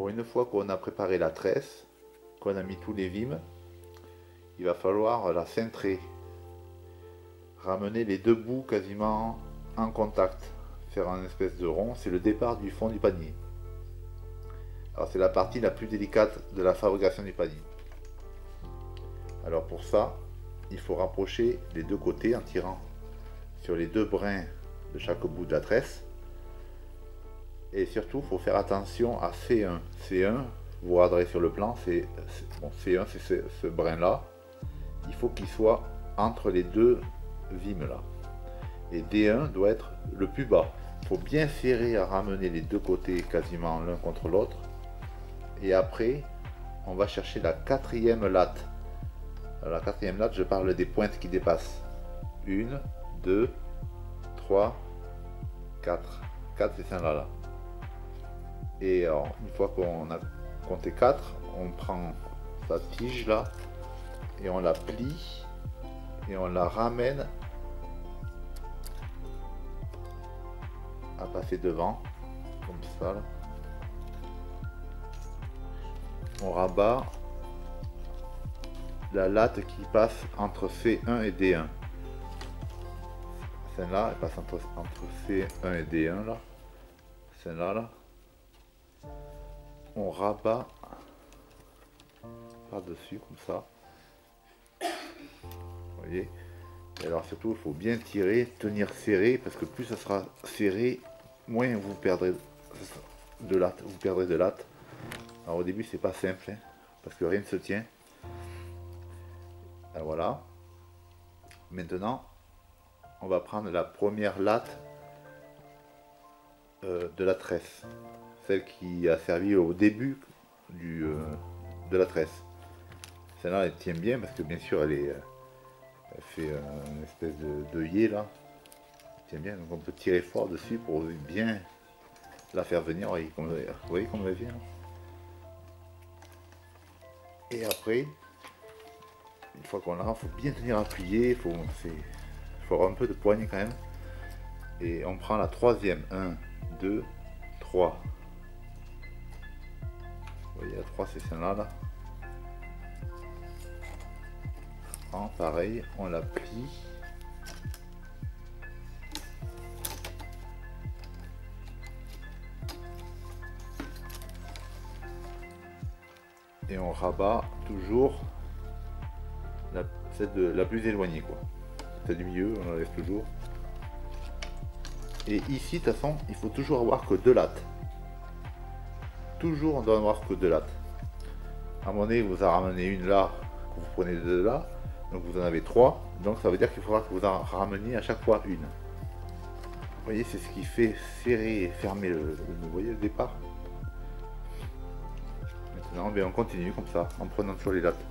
Bon, une fois qu'on a préparé la tresse, qu'on a mis tous les vimes, il va falloir la cintrer. Ramener les deux bouts quasiment en contact. Faire un espèce de rond, c'est le départ du fond du panier. Alors c'est la partie la plus délicate de la fabrication du panier. Alors pour ça, il faut rapprocher les deux côtés en tirant sur les deux brins de chaque bout de la tresse. Et surtout, il faut faire attention à C1. C1, vous regarderez sur le plan, bon, C1 c'est ce brin là. Il faut qu'il soit entre les deux vimes là. Et D1 doit être le plus bas. Il faut bien serrer à ramener les deux côtés quasiment l'un contre l'autre. Et après, on va chercher la quatrième latte. Alors la quatrième latte, je parle des pointes qui dépassent. 1, 2, 3, 4. 4 c'est celle-là. Là. Et alors, une fois qu'on a compté 4, on prend sa tige là et on la plie et on la ramène à passer devant, comme ça. Là. On rabat la latte qui passe entre C1 et D1. Celle-là, elle passe entre C1 et D1 là. Celle-là là. On rabat par-dessus comme ça. Vous voyez. Et alors surtout, il faut bien tirer, tenir serré, parce que plus ça sera serré, moins vous perdrez de latte. Vous perdrez de latte. Alors au début, c'est pas simple, hein, parce que rien ne se tient. Alors voilà. Maintenant, on va prendre la première latte de la tresse. Celle qui a servi au début de la tresse. Celle-là, elle tient bien, parce que bien sûr, elle fait une espèce d'œillet là. Elle tient bien, donc on peut tirer fort dessus pour bien la faire venir. Vous voyez comme elle vient. Et après, une fois qu'on l'a, il faut bien tenir appuyé, il faut avoir un peu de poignée quand même. Et on prend la troisième. 1, 2, 3. Vous voyez, la 3 c'est celle-là. Là. Pareil, on la plie. Et on rabat toujours celle la plus éloignée, quoi. Celle du milieu, on la laisse toujours. Et ici, de toute façon, il faut toujours avoir que 2 lattes. Toujours, on doit avoir que 2 lattes. À un moment donné, vous en ramenez une là, vous prenez 2 là, donc vous en avez 3. Donc ça veut dire qu'il faudra que vous en rameniez à chaque fois une. Vous voyez, c'est ce qui fait serrer et fermer vous voyez, le départ. Maintenant, on continue comme ça, en prenant toujours les lattes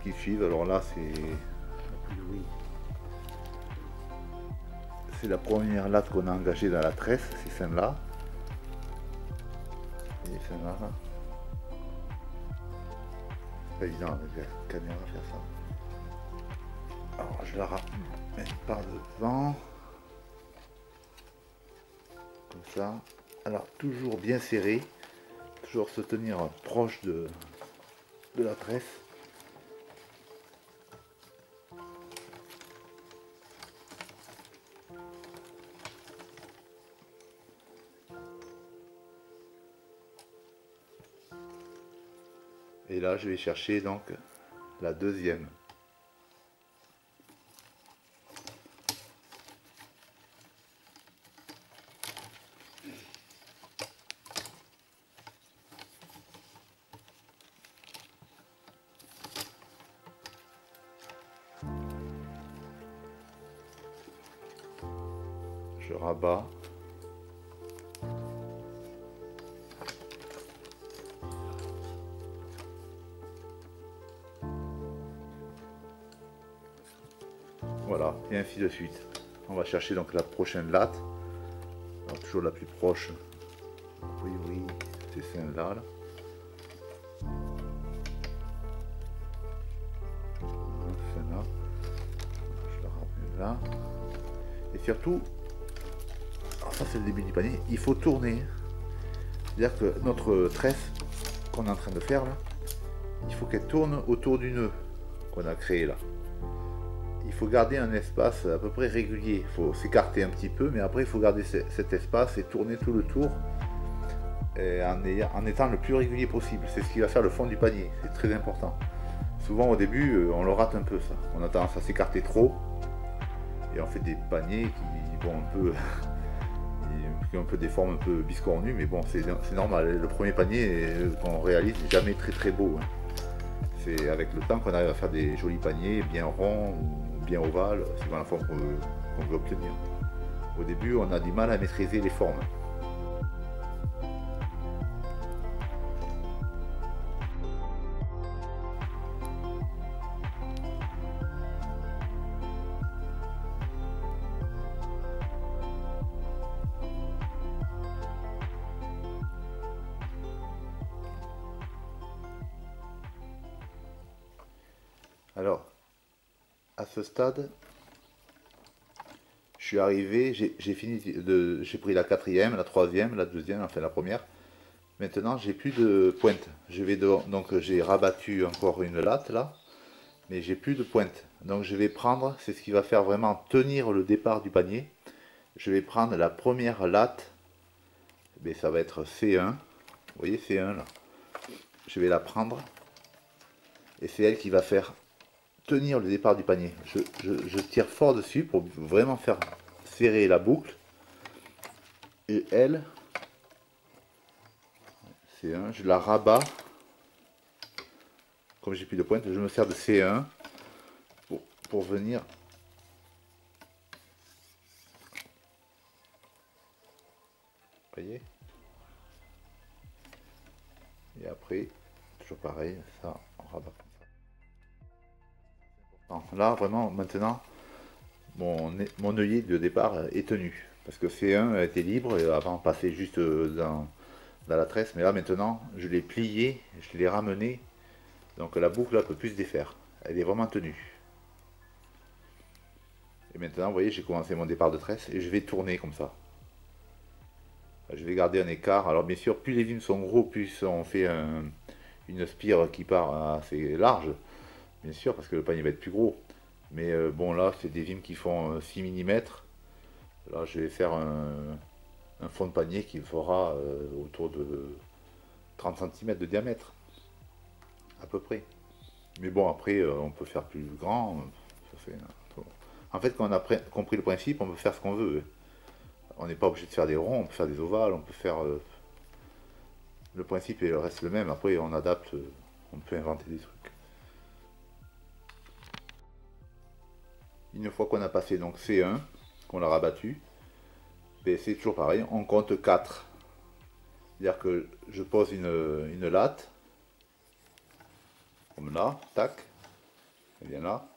qui suivent. Alors là, c'est la première latte qu'on a engagée dans la tresse, c'est celle-là. Et celle-là. C'est pas évident avec la caméra faire ça. Alors je la ramène par devant. Comme ça. Alors toujours bien serré. Toujours se tenir proche de la tresse. Et là, je vais chercher donc la deuxième. Je rabats. Voilà, et ainsi de suite. On va chercher donc la prochaine latte. Alors, toujours la plus proche. Oui, c'est celle-là. Là. Celle-là. Je la ramène là. Et surtout, alors ça c'est le début du panier, il faut tourner. C'est-à-dire que notre tresse, qu'on est en train de faire là, il faut qu'elle tourne autour du nœud qu'on a créé là. Il faut garder un espace à peu près régulier. Il faut s'écarter un petit peu, mais après il faut garder cet espace et tourner tout le tour en étant le plus régulier possible. C'est ce qui va faire le fond du panier, c'est très important. Souvent au début, on le rate un peu ça. On a tendance à s'écarter trop et on fait des paniers qui vont un peu, qui ont un peu des formes un peu biscornues, mais bon, c'est normal. Le premier panier qu'on réalise n'est jamais très beau. C'est avec le temps qu'on arrive à faire des jolis paniers bien ronds ou bien ovales, suivant la forme qu'on veut obtenir. Au début, on a du mal à maîtriser les formes. Alors, à ce stade, je suis arrivé, j'ai fini j'ai pris la quatrième, la troisième, la deuxième, enfin la première. Maintenant, j'ai plus de pointe. Donc j'ai rabattu encore une latte là, mais j'ai plus de pointe. Donc je vais prendre, c'est ce qui va faire vraiment tenir le départ du panier. Je vais prendre la première latte, mais ça va être C1. Vous voyez C1 là. Je vais la prendre et c'est elle qui va faire tenir le départ du panier. Je tire fort dessus pour vraiment faire serrer la boucle. Et elle, C1, je la rabats. Comme j'ai plus de pointe, je me sers de C1 pour venir voyez. Et après, toujours pareil, ça, on rabat comme ça. Là, vraiment, maintenant, mon œillet de départ est tenu. Parce que C1 était libre et avant passait juste dans la tresse. Mais là, maintenant, je l'ai plié, je l'ai ramené. Donc la boucle ne peut plus se défaire. Elle est vraiment tenue. Et maintenant, vous voyez, j'ai commencé mon départ de tresse et je vais tourner comme ça. Je vais garder un écart. Alors bien sûr, plus les vimes sont gros, plus on fait une spire qui part assez large. Bien sûr, parce que le panier va être plus gros. Mais bon, là, c'est des vimes qui font 6 mm. Là, je vais faire un fond de panier qui fera autour de 30 cm de diamètre. À peu près. Mais bon, après, on peut faire plus grand. En fait, quand on a compris le principe, on peut faire ce qu'on veut. On n'est pas obligé de faire des ronds, on peut faire des ovales, on peut faire... le principe reste le même. Après, on adapte, on peut inventer des trucs. Une fois qu'on a passé donc C1, qu'on l'a rabattu, ben c'est toujours pareil, on compte 4. C'est-à-dire que je pose une latte, comme là, tac, elle vient là,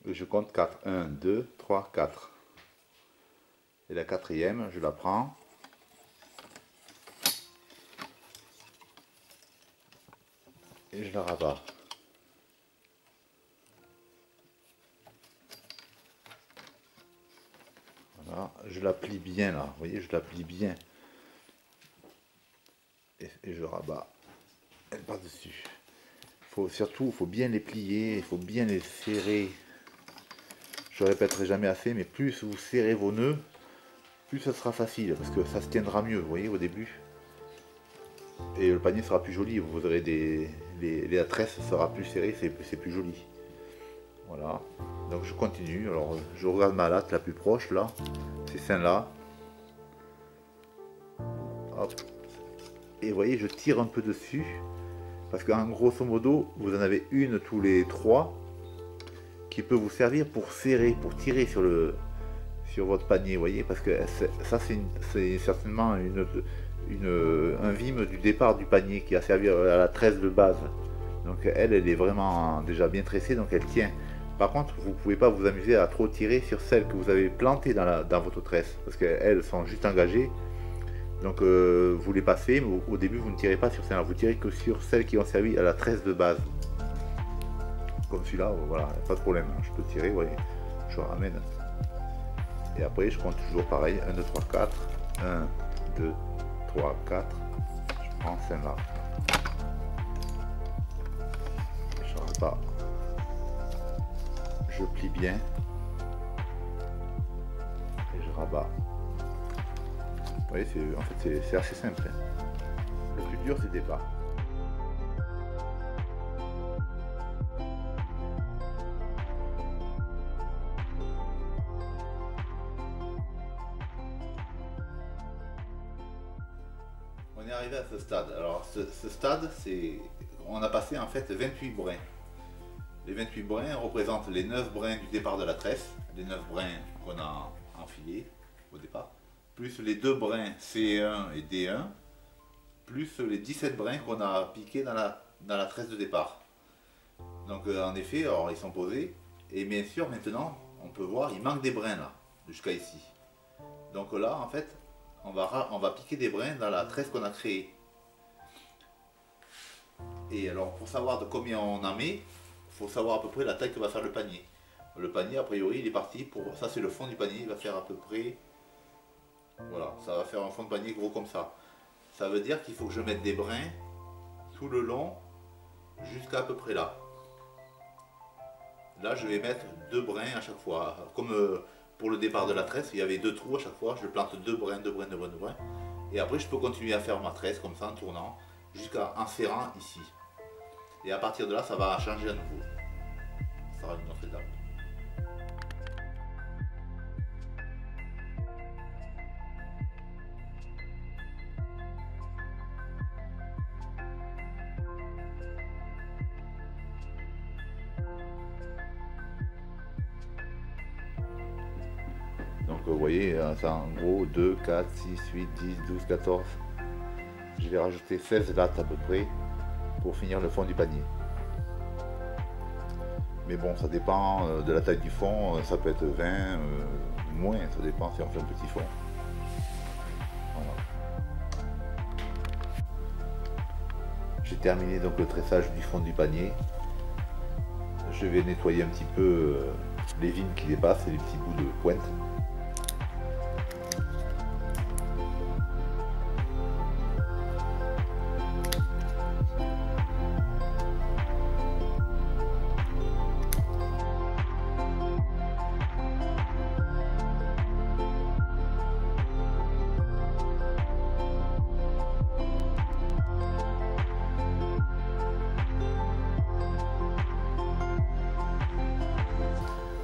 et je compte 4. 1, 2, 3, 4. Et la quatrième, je la prends. Et je la rabats. Voilà, je la plie bien là, vous voyez, je la plie bien. Et je rabats. Elle passe dessus. Surtout, il faut bien les plier, il faut bien les serrer. Je répéterai jamais assez, mais plus vous serrez vos nœuds, plus ça sera facile, parce que ça se tiendra mieux, vous voyez, au début. Et le panier sera plus joli, vous aurez la tresse sera plus serrée, c'est plus joli. Voilà, donc je continue, alors je regarde ma latte la plus proche, là, c'est celle-là. Hop. Et vous voyez, je tire un peu dessus, parce qu'en grosso modo, vous en avez une tous les 3, qui peut vous servir pour serrer, pour tirer sur votre panier, vous voyez, parce que ça c'est certainement un vime du départ du panier qui a servi à la tresse de base. Donc elle est vraiment déjà bien tressée, donc elle tient. Par contre, vous ne pouvez pas vous amuser à trop tirer sur celles que vous avez plantées dans votre tresse, parce qu'elles sont juste engagées. Donc vous les passez, mais au début vous ne tirez pas sur celles-là, vous tirez que sur celles qui ont servi à la tresse de base. Comme celui-là, voilà, pas de problème, je peux tirer, vous voyez, je ramène. Et après je compte toujours pareil, 1, 2, 3, 4, 1, 2, 3, 4, je prends celle-là. ça, je plie bien et je rabats. Vous voyez, en fait c'est assez simple, hein. Le plus dur c'est le départ. On est arrivé à ce stade. Alors ce stade, on a passé en fait 28 brins. Les 28 brins représentent les 9 brins du départ de la tresse, les 9 brins qu'on a enfilés au départ, plus les 2 brins C1 et D1, plus les 17 brins qu'on a piqués dans la tresse de départ. Donc en effet, alors, ils sont posés, et bien sûr maintenant, on peut voir, il manque des brins là, jusqu'à ici. Donc là, en fait, on va piquer des brins dans la tresse qu'on a créée. Et alors, pour savoir de combien on en met, il faut savoir à peu près la taille que va faire le panier. Le panier, a priori, il est parti pour... Ça, c'est le fond du panier, il va faire à peu près... Voilà, ça va faire un fond de panier gros comme ça. Ça veut dire qu'il faut que je mette des brins tout le long, jusqu'à peu près là. Là, je vais mettre 2 brins à chaque fois. Comme pour le départ de la tresse, il y avait 2 trous à chaque fois. Je plante 2 brins, 2 brins, 2 brins, 2 brins. Et après, je peux continuer à faire ma tresse comme ça, en tournant, jusqu'à en serrant ici. Et à partir de là, ça va changer à nouveau. Ça sera une autre étape. Donc vous voyez, ça en gros 2, 4, 6, 8, 10, 12, 14. Je vais rajouter 16 lattes à peu près pour finir le fond du panier. Mais bon, ça dépend de la taille du fond, ça peut être 20, moins, ça dépend si on fait un petit fond. Voilà. J'ai terminé donc le tressage du fond du panier. Je vais nettoyer un petit peu les vignes qui dépassent et les petits bouts de pointe.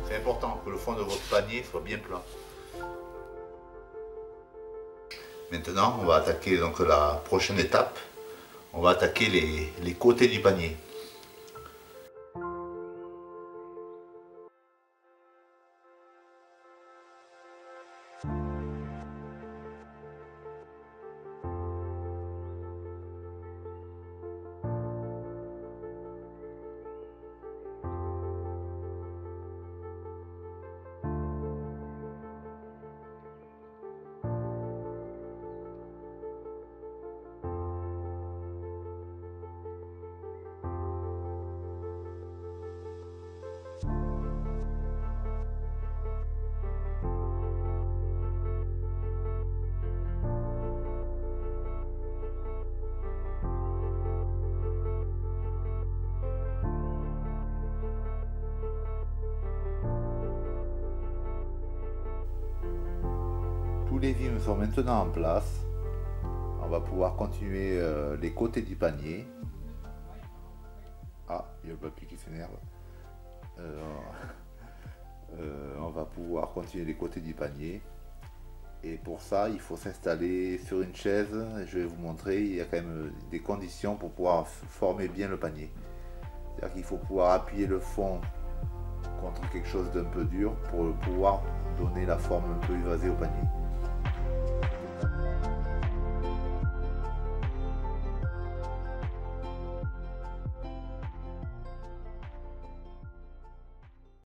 C'est important que le fond de votre panier soit bien plat. Maintenant, on va attaquer donc la prochaine étape. On va attaquer les côtés du panier. Tous les vimes sont maintenant en place. On va pouvoir continuer les côtés du panier. Ah, il y a le papier qui s'énerve. On va pouvoir continuer les côtés du panier. Et pour ça, il faut s'installer sur une chaise. Je vais vous montrer, il y a quand même des conditions pour pouvoir former bien le panier. C'est-à-dire qu'il faut pouvoir appuyer le fond contre quelque chose d'un peu dur pour pouvoir donner la forme un peu évasée au panier.